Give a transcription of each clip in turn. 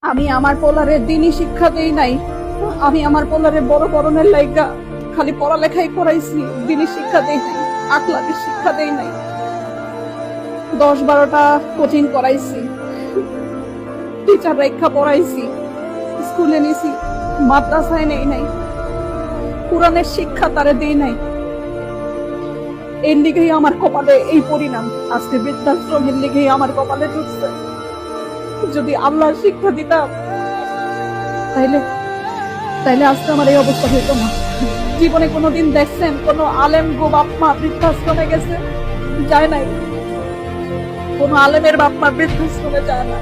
আমি আমার পোলারে দিনই শিক্ষা দেই নাই। আমি আমার পোলারে বড় করণের লাইগা খালি পড়ালেখাই করাইছি, দিনই শিক্ষা দেই নাই, আখলাকের শিক্ষা দেই নাই। 10-12টা কোচিং করাইছি, টিচার রেখা পড়াইছি, স্কুলে নিছি, মাদ্রাসায় নেই নাই, কোরআনের শিক্ষা তারে দেই নাই। এর লিগেই আমার কপালে এই পরিণাম, আজকে বৃদ্ধাশ্রমের লিগেই আমার কপালে ঢুকছে। যদি আল্লাহর শিক্ষা দিতাম তাইলে তাইলে আজকে আমার এই অবস্থা হইতো না। জীবনে কোনোদিন দেখছেন কোন আলেম গো বাপমা বৃদ্ধাশ্রমে গেছে? যায় নাই। কোন আলেমের বাপমা বৃদ্ধাশ্রমে যায় না,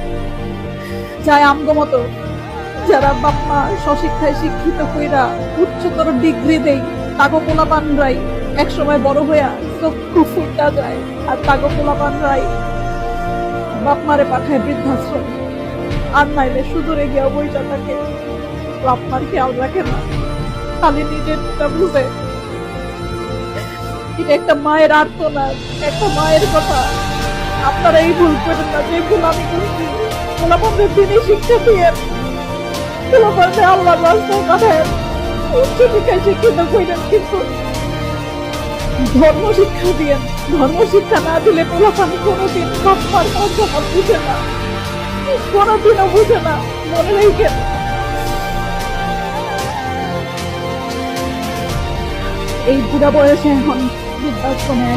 যায় আমগো মতো যারা বাপমা স্বশিক্ষায় শিক্ষিত কইরা উচ্চতর ডিগ্রি দেই, তাগো পোলাপানরাই একসময় বড় হইয়া চক্ষু ফুটা যায়, আর তাগো পোলাপানরাই বাপমারে পাঠায় বৃদ্ধাশ্রম। আর নাইলে সুদূরে গিয়া বইটা থাকে, বাপমার খেয়াল রাখে না, খালি নিজেরটা বুঝে। এটা একটা মায়ের আর্তনাদ, একটা মায়ের কথা। আপনারা এই ভুল করেন না যে ভুল আমি করছি। পোলাপানদের দিনই শিক্ষা দিয়ে পোলাপানদের আল্লাহ রাস্তায় পাঠায় উচ্চ শিক্ষায় শিক্ষিত করেন, কিন্তু ধর্ম শিক্ষা দিয়ে ধর্ম শিক্ষা না দিলে পোলাপান কোনোদিন বাপমার কথা বুঝে না, কোনোদিনও বুঝে না। মনে রেখেন, এই বুড়া বয়সে এখন বৃদ্ধাশ্রমে